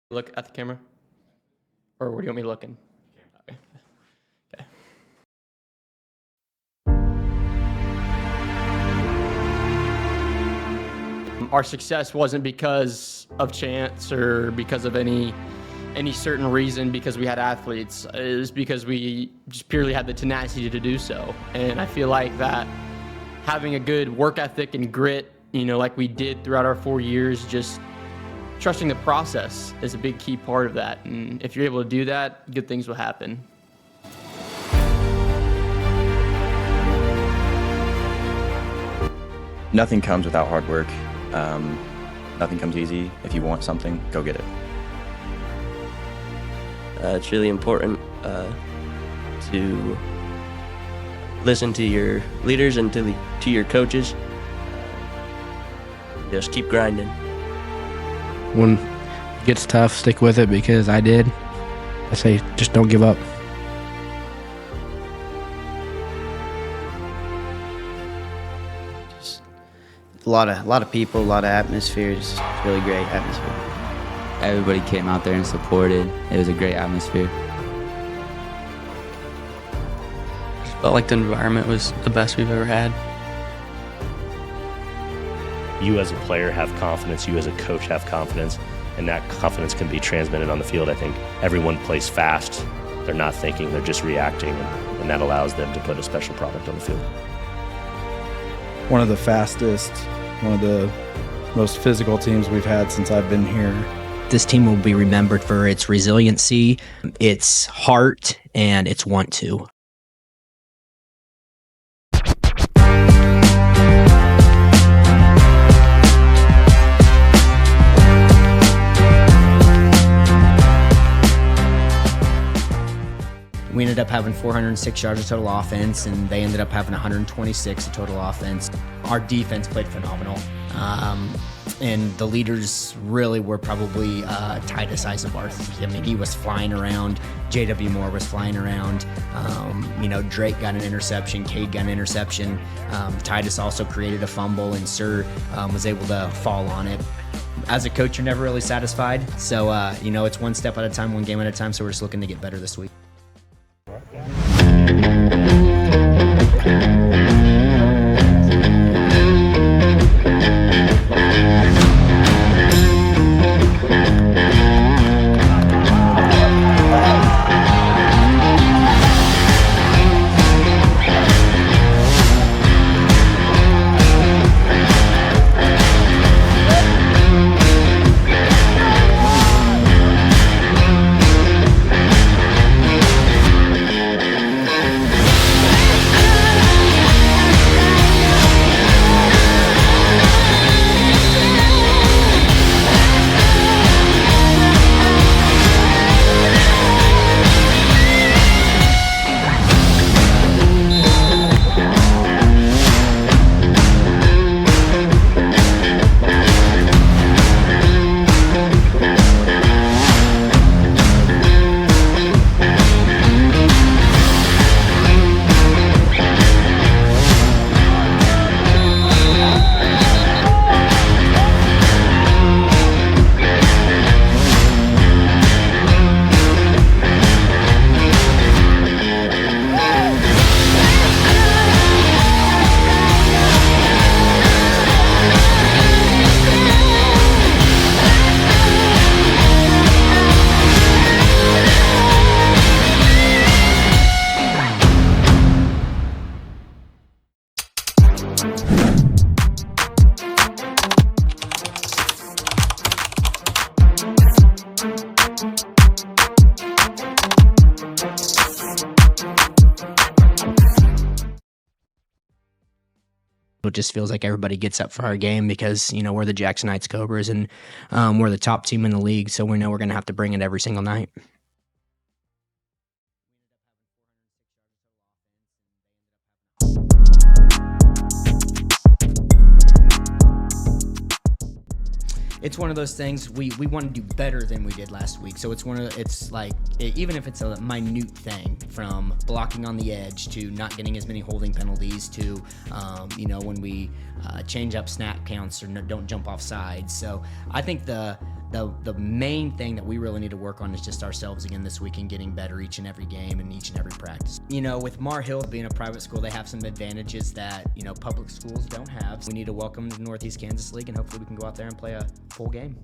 Look at the camera? Or where do you want me looking? Okay. Okay. Our success wasn't because of chance or because of any certain reason because we had athletes. It was because we just purely had the tenacity to do so. And I feel like that having a good work ethic and grit, like we did throughout our 4 years, just trusting the process is a big key part of that. And if you're able to do that, good things will happen. Nothing comes without hard work. Nothing comes easy. If you want something, go get it. It's really important to listen to your leaders and to your coaches. Just keep grinding. When it gets tough, stick with it, because I did. I say just don't give up. Just a lot of people, a lot of atmosphere. Just really great atmosphere. Everybody came out there and supported. It was a great atmosphere. Just felt like the environment was the best we've ever had. You as a player have confidence, you as a coach have confidence, and that confidence can be transmitted on the field. I think everyone plays fast. They're not thinking, they're just reacting, and that allows them to put a special product on the field. One of the fastest, one of the most physical teams we've had since I've been here. This team will be remembered for its resiliency, its heart, and its want to. We ended up having 406 yards of total offense, and they ended up having 126 of total offense. Our defense played phenomenal, and the leaders really were probably Titus Eisenbarth. I mean, he was flying around. J.W. Moore was flying around. Drake got an interception. Cade got an interception. Titus also created a fumble, and Sir was able to fall on it. As a coach, you're never really satisfied. So, it's one step at a time, one game at a time. So we're just looking to get better this week. It just feels like everybody gets up for our game because, we're the Jackson Heights Cobras, and we're the top team in the league, so we know we're going to have to bring it every single night. it's one of those things we want to do better than we did last week. So it's like even if it's a minute thing, from blocking on the edge to not getting as many holding penalties to when we change up snap counts or don't jump off sides. So I think the main thing that we really need to work on is just ourselves again this week and getting better each and every game and each and every practice. With Mar Hill being a private school, they have some advantages that public schools don't have. We need to welcome the Northeast Kansas League, and hopefully we can go out there and play a full game.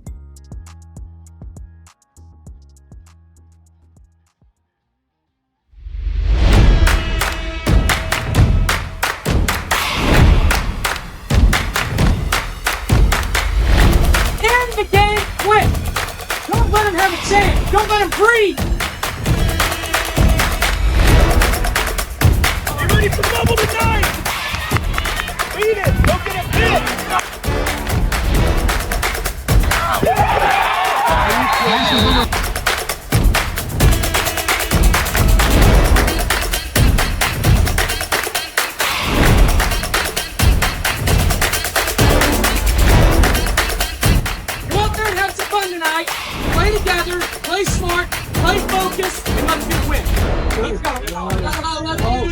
End the game quick! Don't let him have a chance! Don't let him breathe! You ready for double tonight? Beat it! Don't get it hit! Go out there and have some fun tonight. Play together, play smart, play focused, and let's get a win. Let's go. Let's go.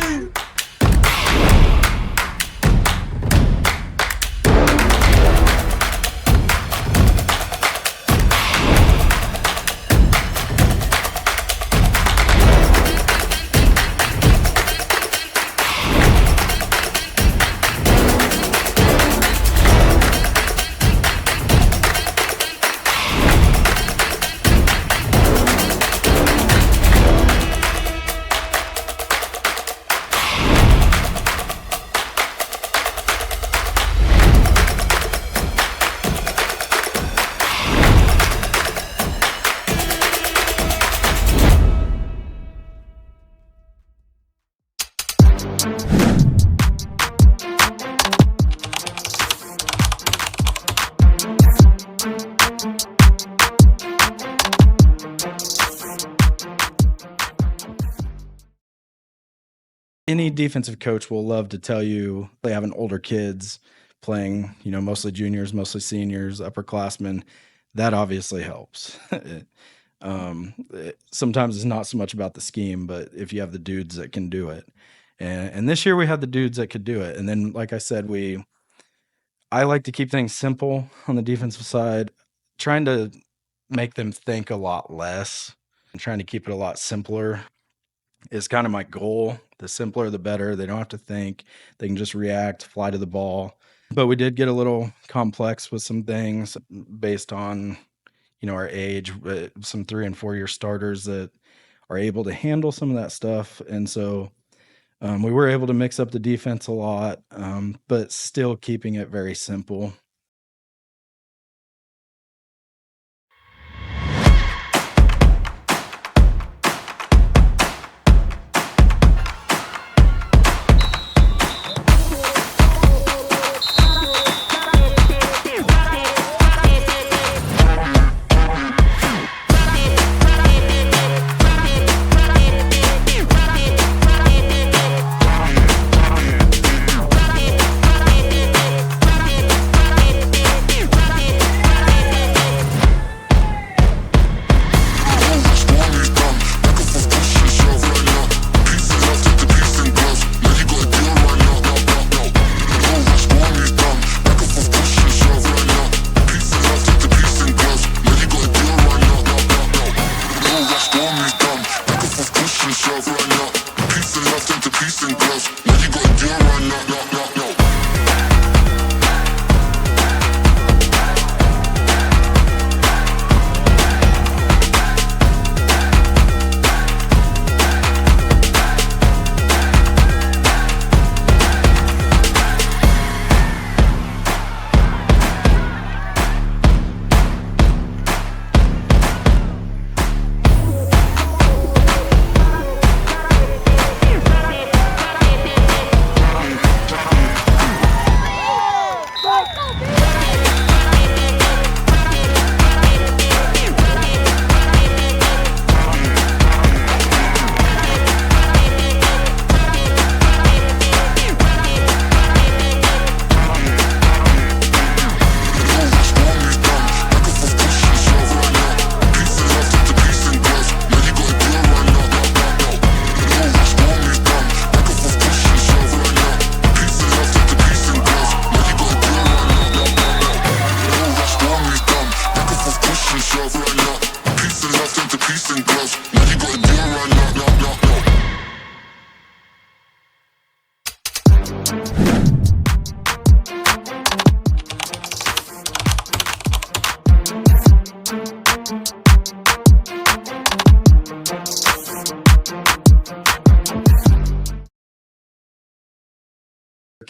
Any defensive coach will love to tell you they have older kids playing, mostly juniors, mostly seniors, upperclassmen. That obviously helps. Sometimes it's not so much about the scheme, but if you have the dudes that can do it. And this year we had the dudes that could do it. And then, like I said, I like to keep things simple on the defensive side, trying to make them think a lot less and trying to keep it a lot simpler is kind of my goal. The simpler, the better. They don't have to think. They can just react, fly to the ball. But we did get a little complex with some things based on, our age, some 3 and 4 year starters that are able to handle some of that stuff. And so we were able to mix up the defense a lot, but still keeping it very simple.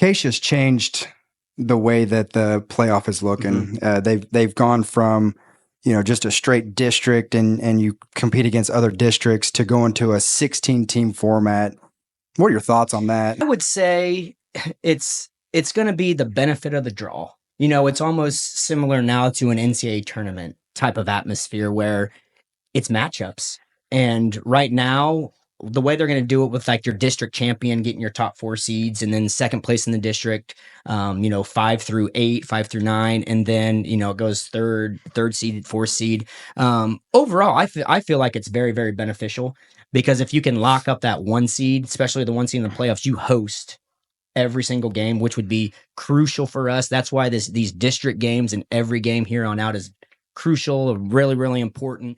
Acacia's changed the way that the playoff is looking. They've gone from, just a straight district and you compete against other districts to going to a 16-team format. What are your thoughts on that? I would say it's going to be the benefit of the draw. It's almost similar now to an NCAA tournament type of atmosphere where it's matchups. And right now, the way they're going to do it with like your district champion getting your top 4 seeds and then second place in the district, 5 through 8, 5 through 9, and then, it goes third seed, 4th seed. Overall, I feel like it's very, very beneficial because if you can lock up that 1 seed, especially the 1 seed in the playoffs, you host every single game, which would be crucial for us. That's why these district games and every game here on out is crucial, really, really important.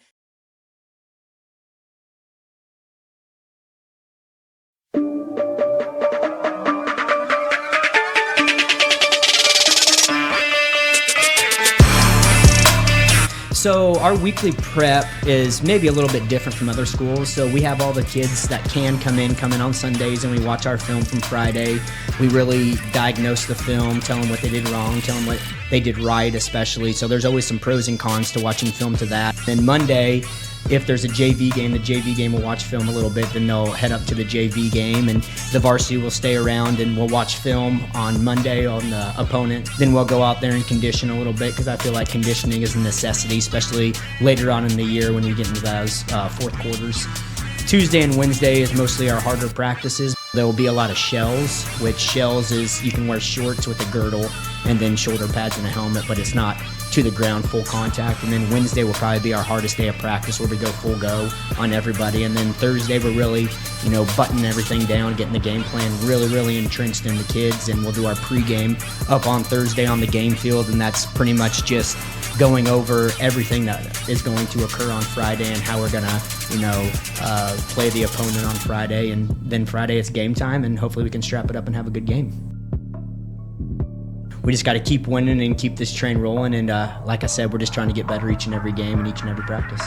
So our weekly prep is maybe a little bit different from other schools. So we have all the kids that can come in on Sundays, and we watch our film from Friday. We really diagnose the film, tell them what they did wrong, tell them what they did right especially. So there's always some pros and cons to watching film to that. Then Monday, if there's a JV game, the JV game will watch film a little bit, then they'll head up to the JV game, and the varsity will stay around and we'll watch film on Monday on the opponent. Then we'll go out there and condition a little bit because I feel like conditioning is a necessity, especially later on in the year when we get into those fourth quarters. Tuesday and Wednesday is mostly our harder practices. There will be a lot of shells, which shells is you can wear shorts with a girdle and then shoulder pads and a helmet, but it's not to the ground, full contact. And then Wednesday will probably be our hardest day of practice where we go full go on everybody. And then Thursday we're really, buttoning everything down, getting the game plan really, really entrenched in the kids. And we'll do our pregame up on Thursday on the game field. And that's pretty much just going over everything that is going to occur on Friday and how we're going to, play the opponent on Friday. And then Friday it's game time and hopefully we can strap it up and have a good game. We just got to keep winning and keep this train rolling. And like I said, we're just trying to get better each and every game and each and every practice.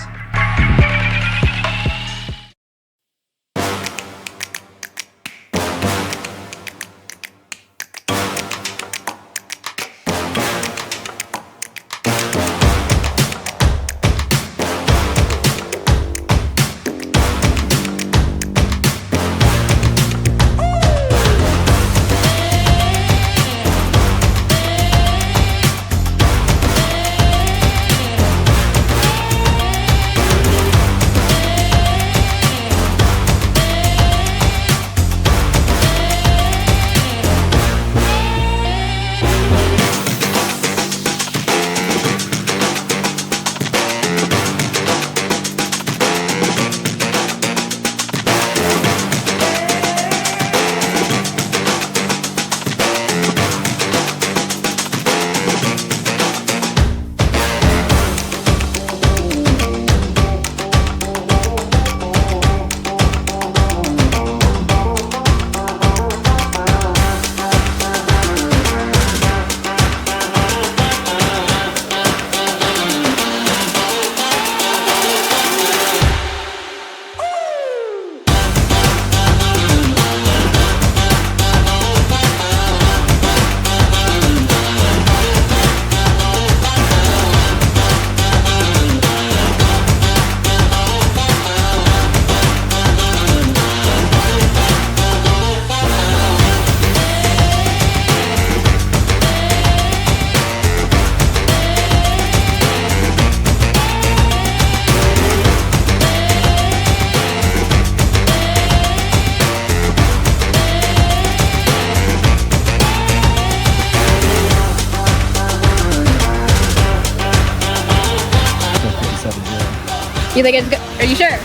You think it's good? Are you sure?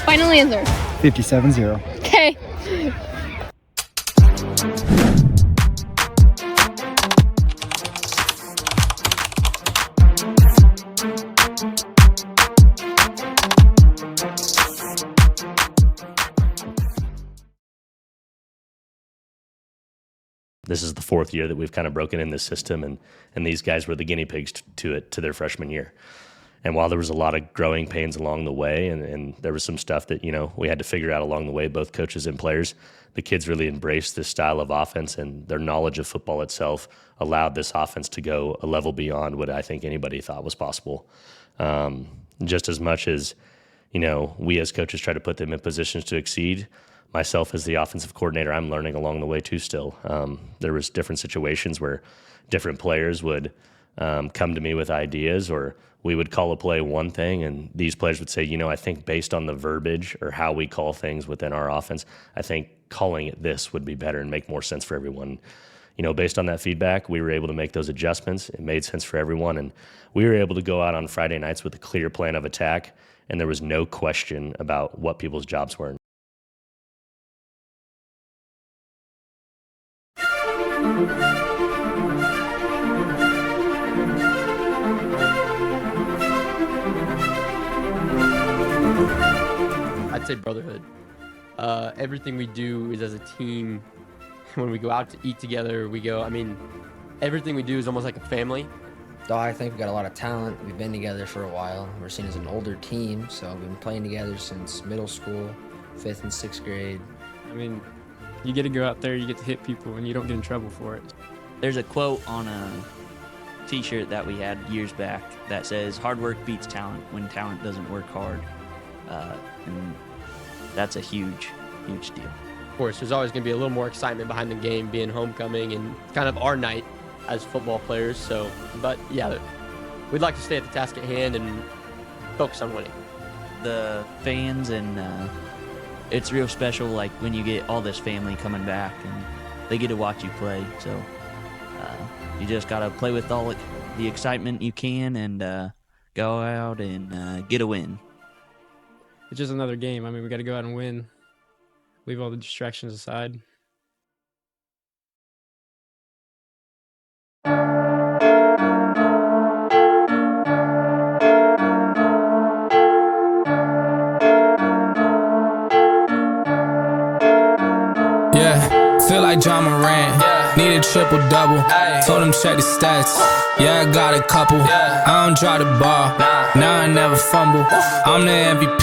Final answer. 57-0. Okay. This is the 4th year that we've kind of broken in this system, and these guys were the guinea pigs to it to their freshman year. And while there was a lot of growing pains along the way, and there was some stuff that, we had to figure out along the way, both coaches and players, the kids really embraced this style of offense, and their knowledge of football itself allowed this offense to go a level beyond what I think anybody thought was possible. Just as much as, we as coaches try to put them in positions to exceed, myself as the offensive coordinator, I'm learning along the way too still. There was different situations where different players would come to me with ideas, or we would call a play one thing, and these players would say, I think based on the verbiage or how we call things within our offense, I think calling it this would be better and make more sense for everyone. Based on that feedback, we were able to make those adjustments. It made sense for everyone, and we were able to go out on Friday nights with a clear plan of attack, and there was no question about what people's jobs were. I'd say Brotherhood. Everything we do is as a team. When we go out to eat together, everything we do is almost like a family. I think we've got a lot of talent. We've been together for a while. We're seen as an older team, so we've been playing together since middle school, 5th and 6th grade. You get to go out there, you get to hit people, and you don't get in trouble for it. There's a quote on a t-shirt that we had years back that says, "Hard work beats talent when talent doesn't work hard." And that's a huge, huge deal. Of course, there's always going to be a little more excitement behind the game, being homecoming and kind of our night as football players. But yeah, we'd like to stay at the task at hand and focus on winning. The fans and it's real special, like when you get all this family coming back and they get to watch you play. So you just got to play with all the excitement you can and go out and get a win. It's just another game. We got to go out and win. Leave all the distractions aside. Feel like John Morant, need a triple-double. Told him check the stats, I got a couple. I don't drop the ball, now I never fumble. I'm the MVP,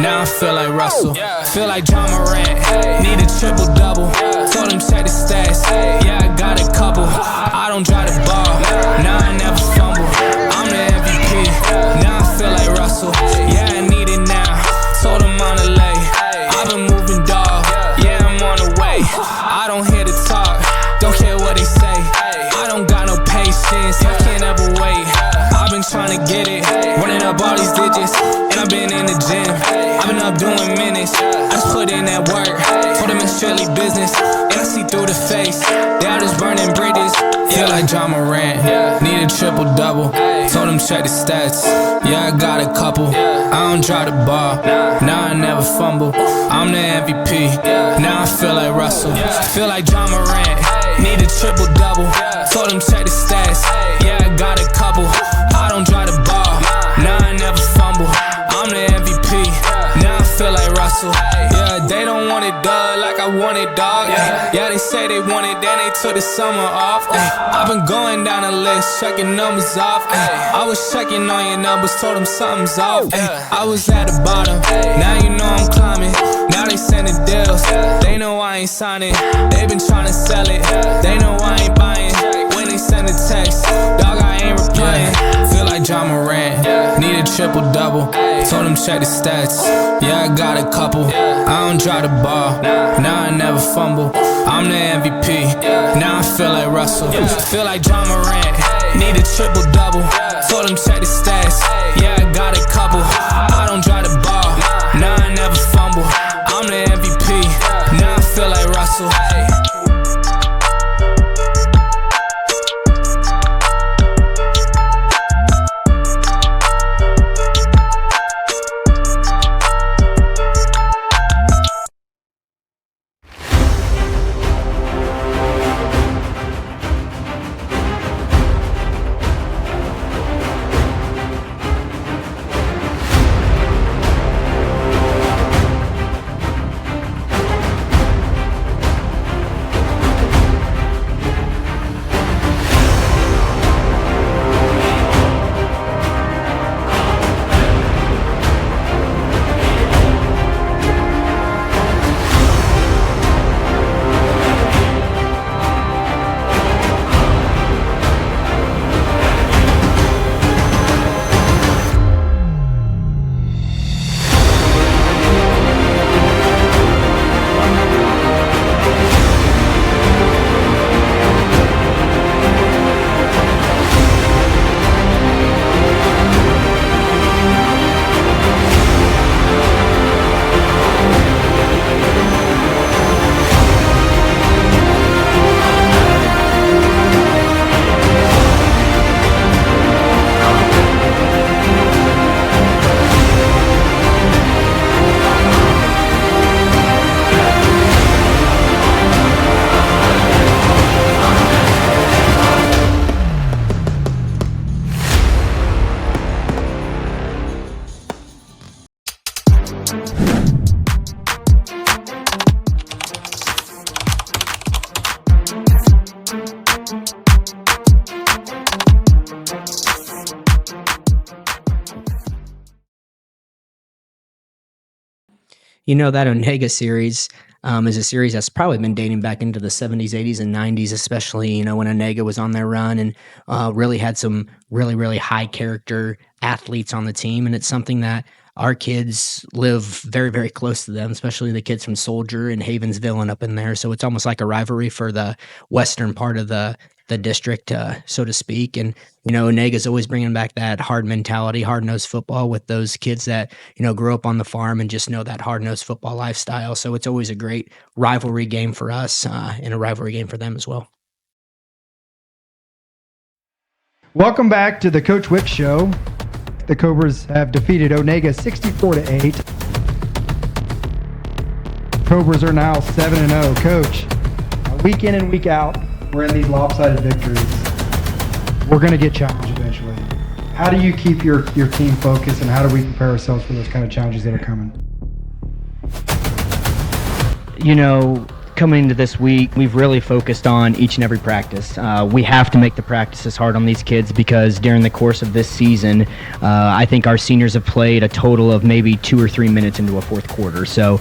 now I feel like Russell. Feel like John Morant, need a triple-double. Told him check the stats, I got a couple. I don't drop the ball, now I never fumble. I'm the MVP, now I feel like Russell. I need it now, told him on the lay. I've been moving, dog, I'm on the way. I don't hear the talk, don't care what they say. I don't got no patience, I can't ever wait. I've been trying to get it, running up all these digits. And I've been in the gym, I've been up doing minutes. I just put in that work, told them it's strictly business. And I see through the face, they all just burning bridges. Feel like John Morant, need a triple-double. Told him check the stats, I got a couple. I don't drop the ball, now I never fumble. I'm the MVP, now I feel like Russell. Feel like John Morant, need a triple-double. Told him check the stats, I got a couple. I don't drop the ball, now I never fumble. I'm the MVP, now I feel like Russell. They don't want it, dog, like I want it, dog. They say they want it, then they took the summer off. I've been going down the list, checking numbers off. I was checking on your numbers, told them something's off. I was at the bottom, now you know I'm climbing. Now they sending deals, they know I ain't signing. They been trying to sell it, they know I ain't buying. When they send a text, dog, I ain't replying. Feel like John Morant, need a triple-double. Told him check the stats, I got a couple. I don't drop the ball, now I never fumble. I'm the MVP, now I feel like Russell. Feel like John Morant, need a triple-double. Told him check the stats, I got a couple. I don't drop the ball, now I never fumble. I'm the MVP, now I feel like Russell. That Onega series is a series that's probably been dating back into the 70s, 80s, and 90s, especially, when Onega was on their run and really had some really, really high character athletes on the team. And it's something that our kids live very, very close to them, especially the kids from Soldier and Havensville and up in there. So it's almost like a rivalry for the western part of the district, so to speak. And, Onega's always bringing back that hard mentality, hard-nosed football with those kids that, grew up on the farm and just know that hard-nosed football lifestyle. So it's always a great rivalry game for us and a rivalry game for them as well. Welcome back to the Coach Wick Show. The Cobras have defeated Onega 64-8. Cobras are now 7-0. Coach, week in and week out, we're in these lopsided victories. We're going to get challenged eventually. How do you keep your team focused, and how do we prepare ourselves for those kind of challenges that are coming? Coming into this week, we've really focused on each and every practice. We have to make the practices hard on these kids because during the course of this season, I think our seniors have played a total of maybe 2 or 3 minutes into a fourth quarter. So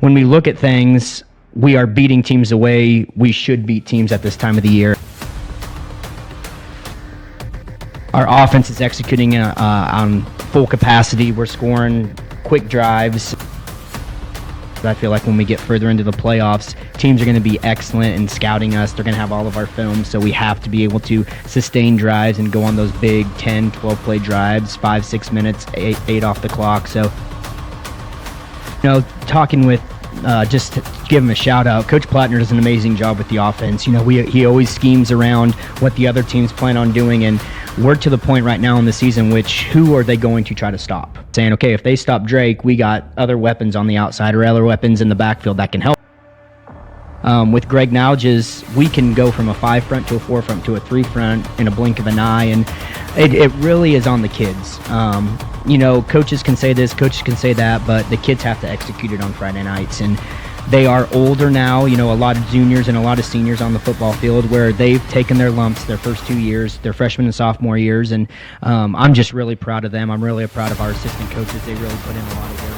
when we look at things, we are beating teams the way we should beat teams at this time of the year. Our offense is executing on full capacity. We're scoring quick drives. I feel like when we get further into the playoffs, teams are going to be excellent in scouting us. They're going to have all of our film, so we have to be able to sustain drives and go on those big 10, 12-play drives, 5-6 minutes, 8 off the clock. So, talking with just to give him a shout out, Coach Plattner does an amazing job with the offense. He always schemes around what the other teams plan on doing, and we're to the point right now in the season which who are they going to try to stop? Saying, okay, if they stop Drake, we got other weapons on the outside or other weapons in the backfield that can help. With Greg Nalges, we can go from a 5 front to a 4 front to a 3 front in a blink of an eye, and it really is on the kids. Coaches can say this, coaches can say that, but the kids have to execute it on Friday nights. And they are older now, a lot of juniors and a lot of seniors on the football field where they've taken their lumps their first 2 years, their freshman and sophomore years. And I'm just really proud of them. I'm really proud of our assistant coaches. They really put in a lot of work.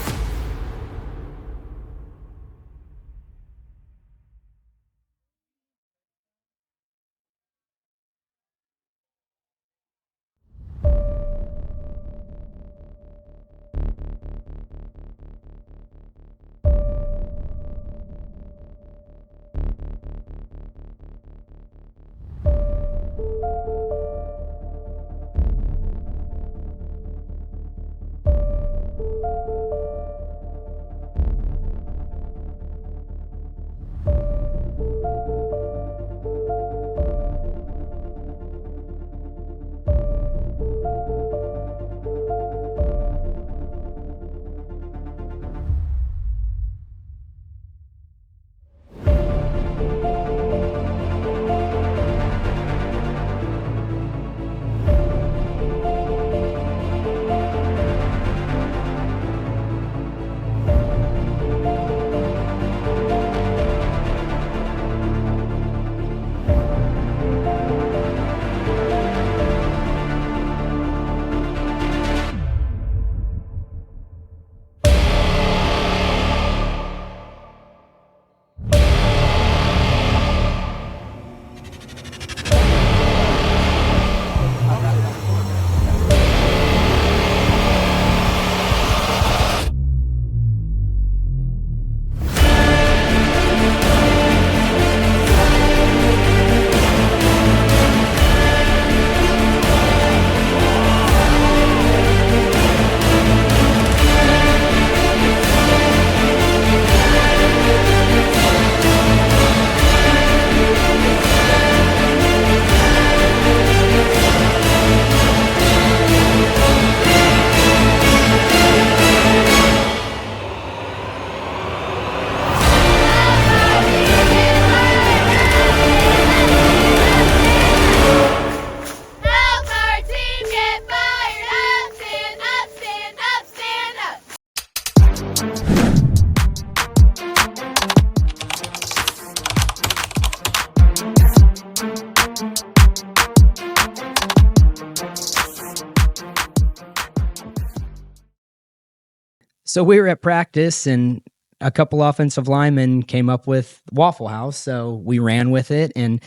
So we were at practice, and a couple offensive linemen came up with Waffle House, so we ran with it. And,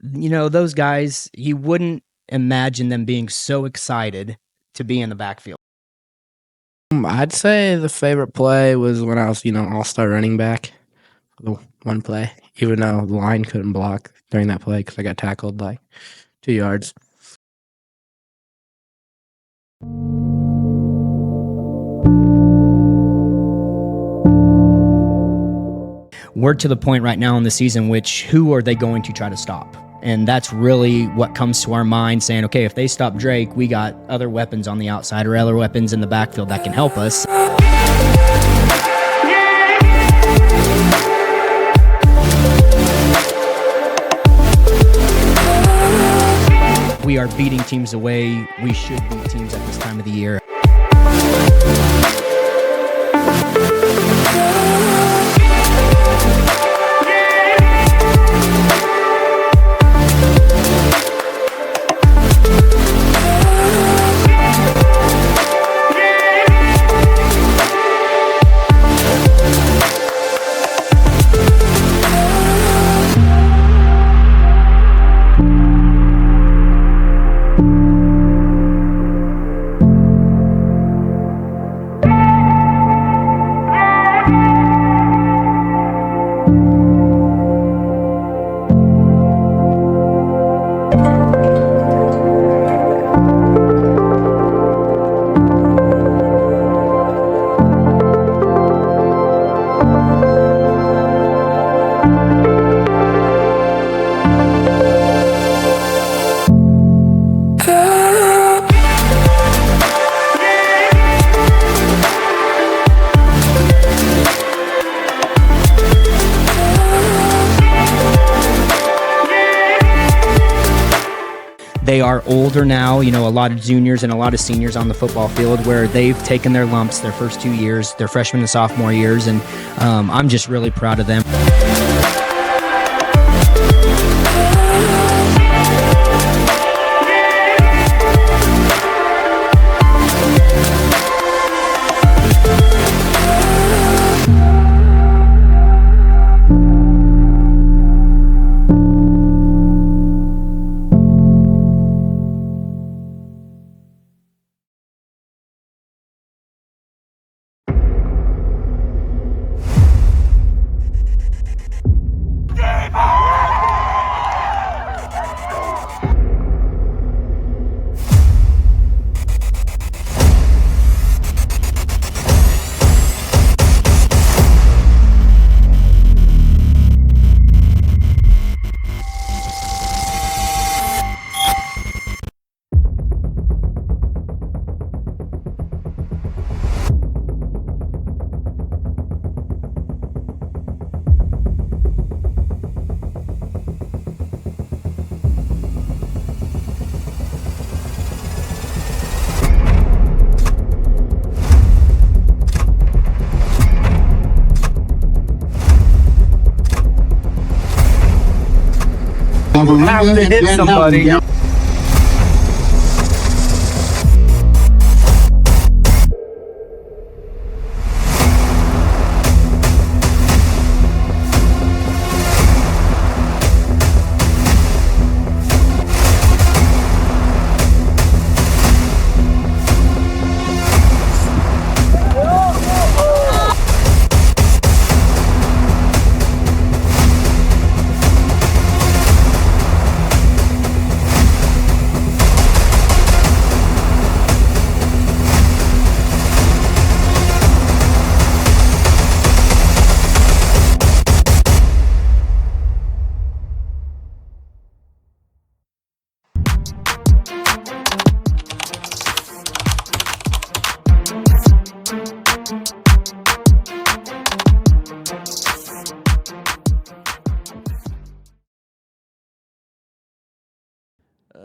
those guys, you wouldn't imagine them being so excited to be in the backfield. I'd say the favorite play was when I was, all-star running back. The one play, even though the line couldn't block during that play because I got tackled like 2 yards. We're to the point right now in the season which who are they going to try to stop? And that's really what comes to our mind, saying, okay, if they stop Drake, we got other weapons on the outside or other weapons in the backfield that can help us. We are beating teams the way we should beat teams at this time of the year. They are older now, a lot of juniors and a lot of seniors on the football field where they've taken their lumps their first 2 years, their freshman and sophomore years, and I'm just really proud of them. Have to hit somebody.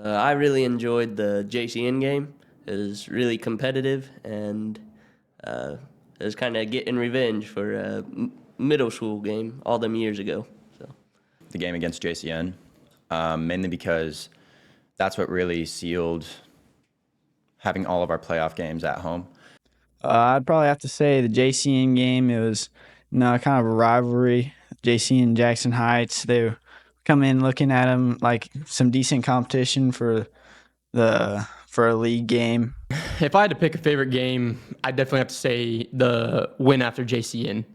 I really enjoyed the JCN game. It was really competitive, and it was kind of getting revenge for a middle school game all them years ago. So, the game against JCN, mainly because that's what really sealed having all of our playoff games at home. I'd probably have to say the JCN game. It was kind of a rivalry. JC and Jackson Heights. They come in looking at them like some decent competition for a league game. If I had to pick a favorite game, I'd definitely have to say the win after JCN.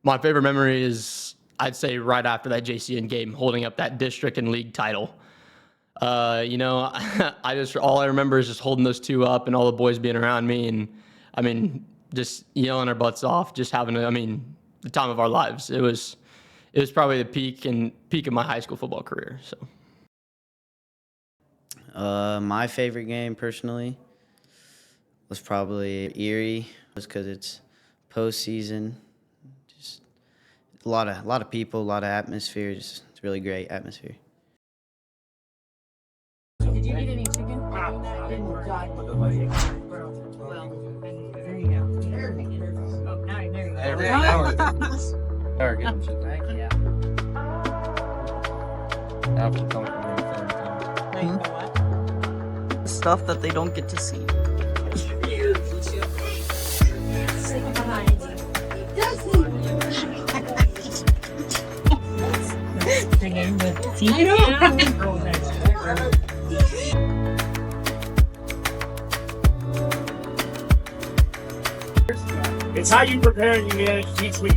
My favorite memory is, I'd say, right after that JCN game, holding up that district and league title. All I remember is just holding those two up and all the boys being around me, and just yelling our butts off, just having the time of our lives. It was probably the peak of my high school football career. So, my favorite game personally was probably Erie, just because it's postseason. Just a lot of people, a lot of atmosphere. Just it's a really great atmosphere. Did you eat any chicken? Well, there you go. There you go. Oh, now you There, get them chicken. Thank you. Stuff that they don't get to see. It's how you prepare and you manage each week.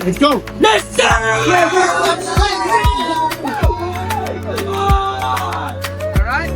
Let's go! Let's go! All right.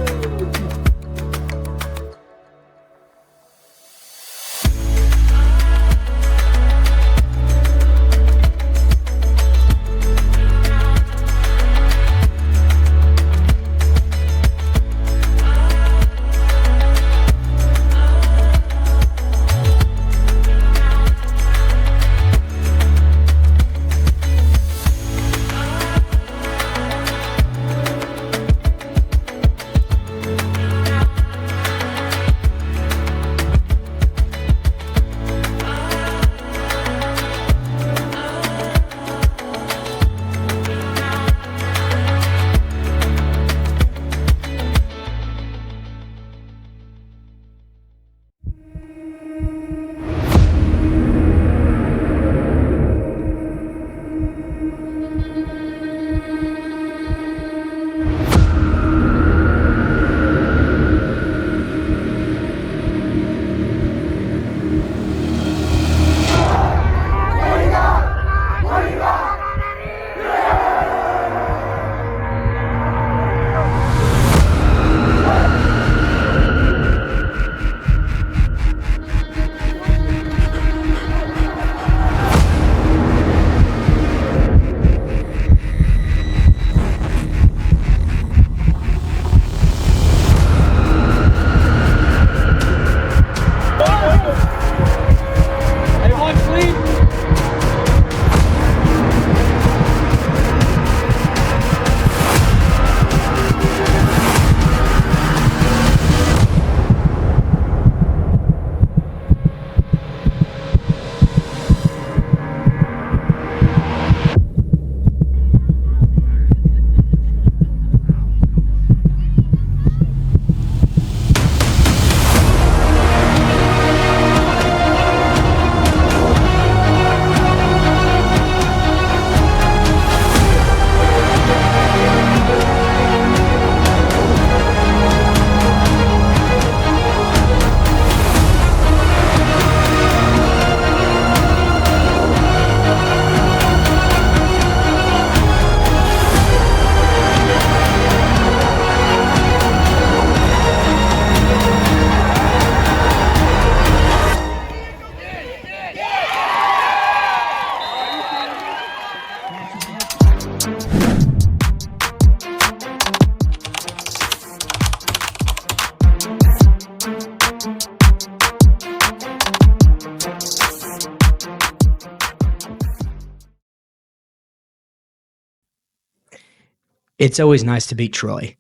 it's always nice to beat Troy.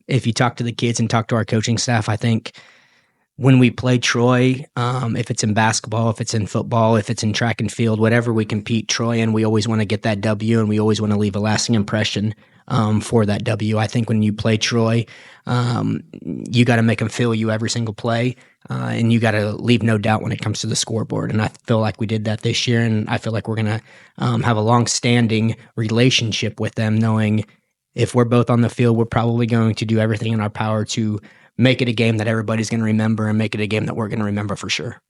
If you talk to the kids and talk to our coaching staff, I think when we play Troy, if it's in basketball, if it's in football, if it's in track and field, whatever we compete Troy in, we always want to get that W, and we always want to leave a lasting impression for that W. I think when you play Troy, you got to make them feel you every single play, and you got to leave no doubt when it comes to the scoreboard. And I feel like we did that this year, and I feel like we're going to have a long-standing relationship with them, knowing if we're both on the field, we're probably going to do everything in our power to make it a game that everybody's going to remember and make it a game that we're going to remember for sure.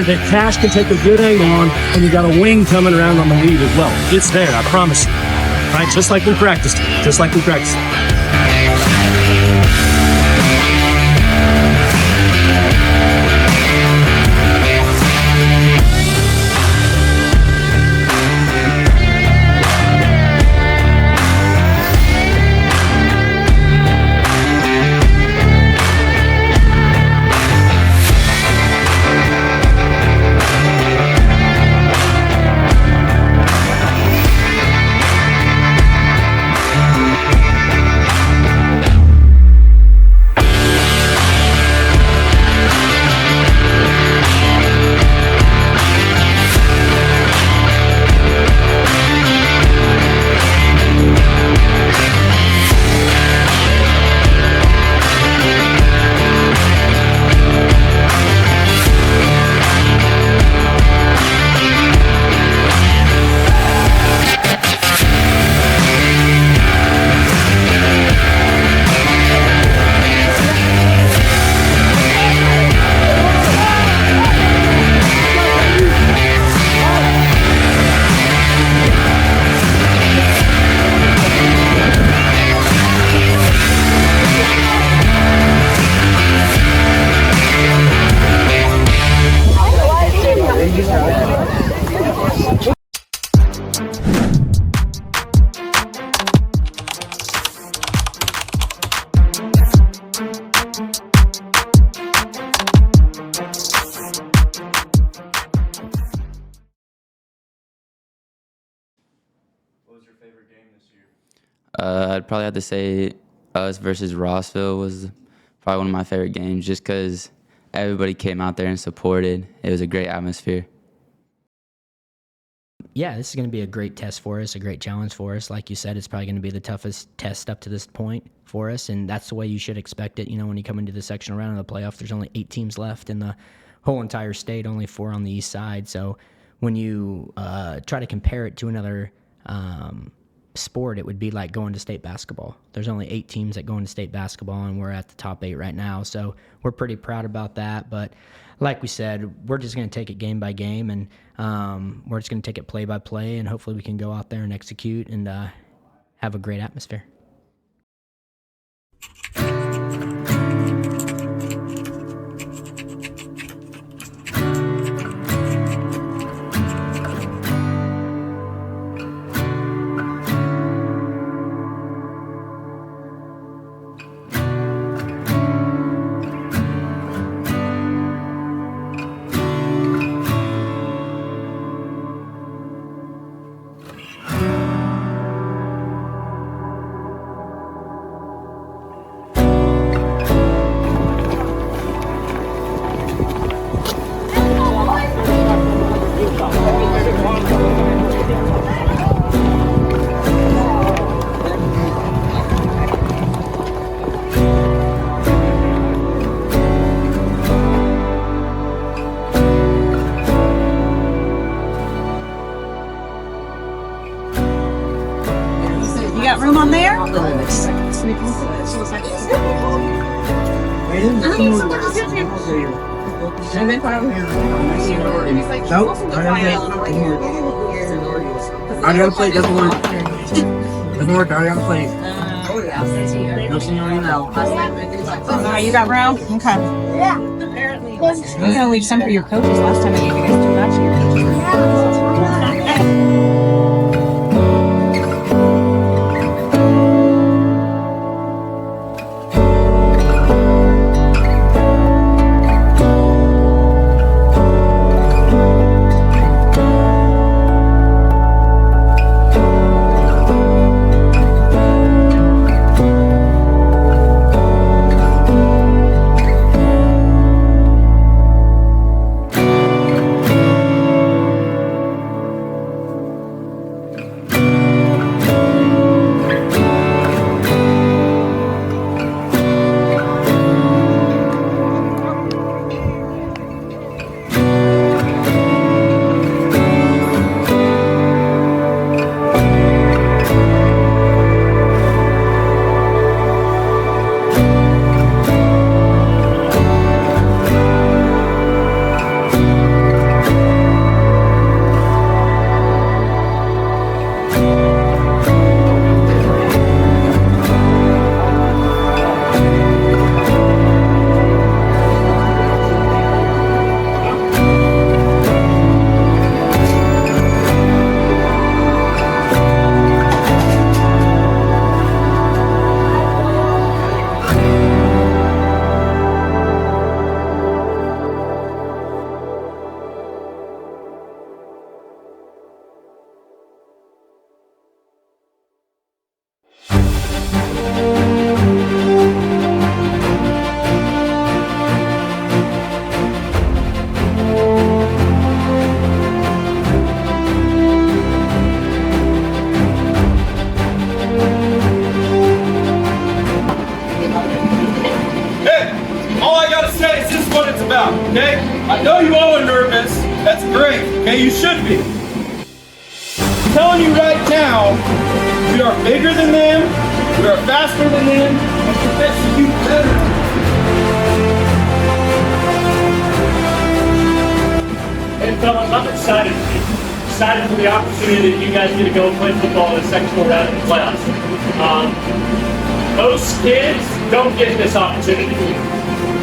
That Cash can take a good angle on, and you got a wing coming around on the lead as well. It's there, I promise you. Right, just like we practiced. Just like we practiced. I'd probably have to say us versus Rossville was probably one of my favorite games just because everybody came out there and supported. It was a great atmosphere. Yeah, this is going to be a great test for us, a great challenge for us. Like you said, it's probably going to be the toughest test up to this point for us, and that's the way you should expect it. You know, when you come into the sectional round of the playoff, there's only 8 teams left in the whole entire state, only 4 on the east side. So when you try to compare it to another sport, it would be like going to state basketball. There's only 8 teams that go into state basketball, and we're at the top 8 right now. So we're pretty proud about that. But like we said, we're just going to take it game by game, and we're just going to take it play by play, and hopefully we can go out there and execute and have a great atmosphere. And then finally, Nope. I gotta play. Doesn't work. Doesn't work. I gotta play. No seniority now. you got Brown? Okay. Yeah. Apparently. You're gonna leave some for your coaches. Last time I gave you guys too much. Okay? I know you all are nervous. That's great. Okay, you should be. I'm telling you right now, we are bigger than them, we are faster than them, and we execute better. Hey fellas, I'm excited for the opportunity that you guys get to go play football in the sectional round of the playoffs. Most kids don't get this opportunity.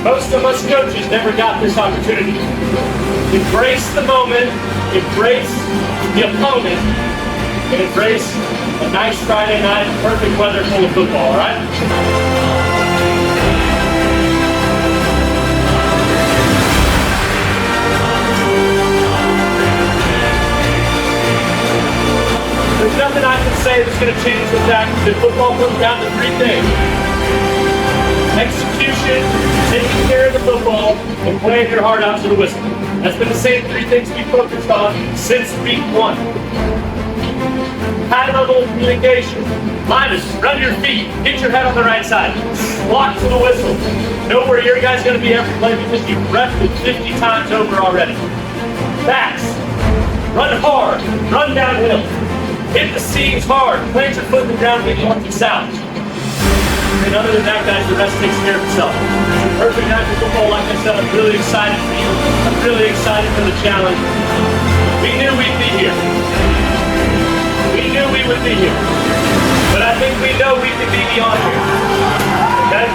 Most of us coaches never got this opportunity. Embrace the moment, embrace the opponent, and embrace a nice Friday night, perfect weather full of football, all right? There's nothing I can say that's going to change the fact that football comes down to three things. Execution, taking care of the football, and playing your heart out to the whistle. That's been the same three things we focused on since week one. High level of communication. Linus, run your feet, get your head on the right side. Block to the whistle. Know where your guy's going to be every play because you've repped it 50 times over already. Backs, run hard, run downhill. Hit the seams hard, plant your foot in the ground, get north and south. And other than that, guys, the rest takes care of itself. It's a perfect night for football. Like I said, I'm really excited for you. I'm really excited for the challenge. We knew we'd be here. We knew we would be here. But I think we know we can be beyond here. Okay?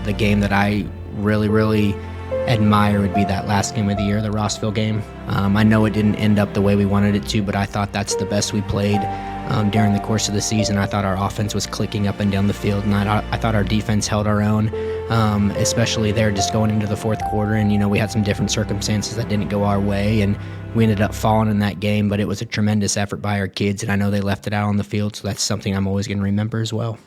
The game that I really admire would be that last game of the year, the Rossville game. I know it didn't end up the way we wanted it to, but I thought that's the best we played during the course of the season. I thought our offense was clicking up and down the field, and I thought our defense held our own, especially there just going into the fourth quarter. And, you know, we had some different circumstances that didn't go our way, and we ended up falling in that game, but it was a tremendous effort by our kids, and I know they left it out on the field, so that's something I'm always going to remember as well.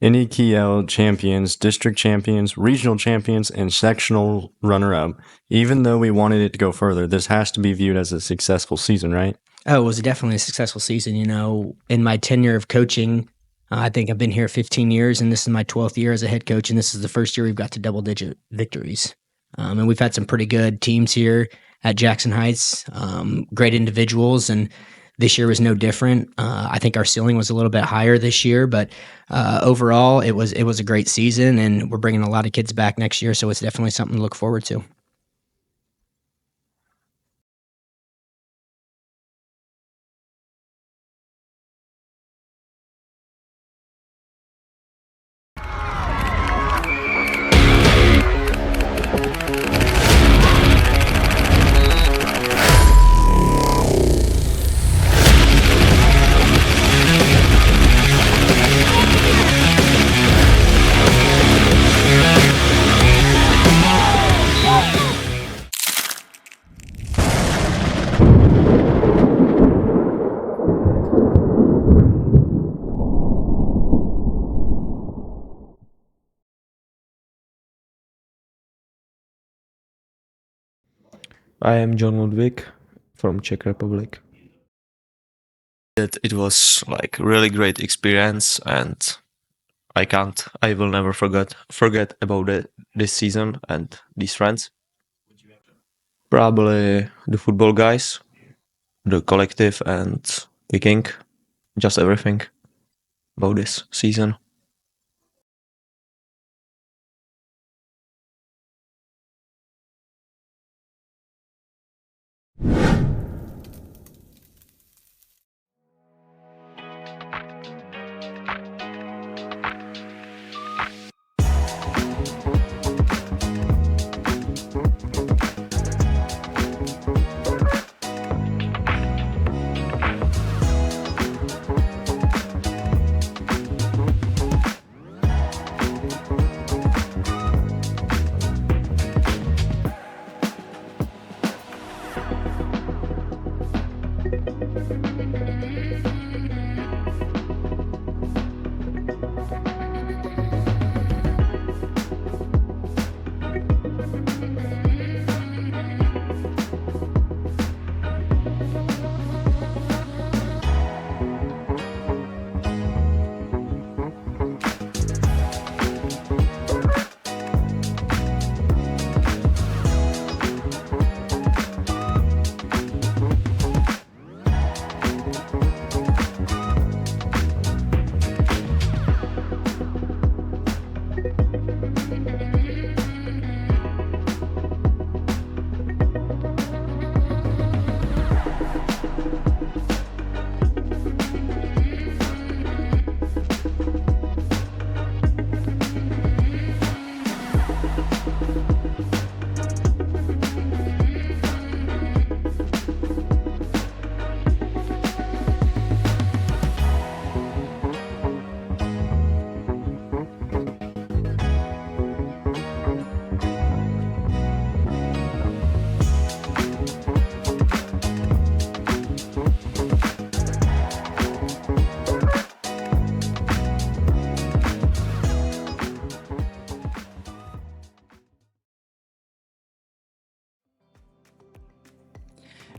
NEKL champions, district champions, regional champions, and sectional runner-up. Even though we wanted it to go further, this has to be viewed as a successful season, right? Oh, it was definitely a successful season. You know, in my tenure of coaching, I think I've been here 15 years, and this is my 12th year as a head coach, and this is the first year we've got to double-digit victories. And we've had some pretty good teams here at Jackson Heights, great individuals, and this year was no different. I think our ceiling was a little bit higher this year, but overall, it was a great season, and we're bringing a lot of kids back next year, so it's definitely something to look forward to. I am John Wick from Czech Republic. It was like really great experience, and I will never forget about this season and these friends. Probably the football guys, the collective, and kicking, just everything about this season.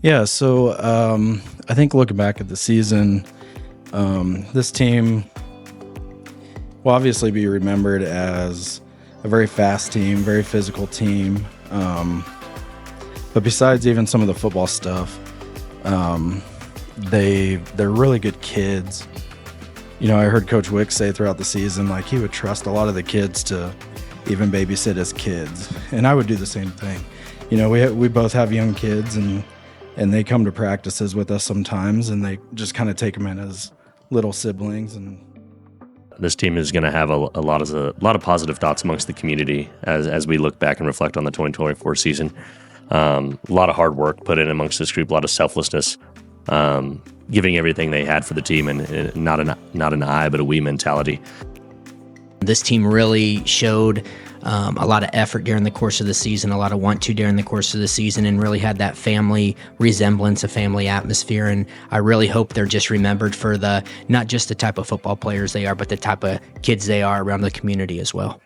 Yeah, so I think looking back at the season, this team will obviously be remembered as a very fast team, very physical team. But besides even some of the football stuff, they're really good kids. You know, I heard Coach Wick say throughout the season, like, he would trust a lot of the kids to even babysit his kids, and I would do the same thing. You know, we both have young kids, and they come to practices with us sometimes, and they just kind of take them in as little siblings. And this team is going to have a lot of positive thoughts amongst the community as we look back and reflect on the 2024 season. A lot of hard work put in amongst this group, a lot of selflessness, giving everything they had for the team, and not an I, but a we mentality. This team really showed a lot of effort during the course of the season, a lot of want to during the course of the season, and really had that family resemblance, a family atmosphere. And I really hope they're just remembered for not just the type of football players they are, but the type of kids they are around the community as well.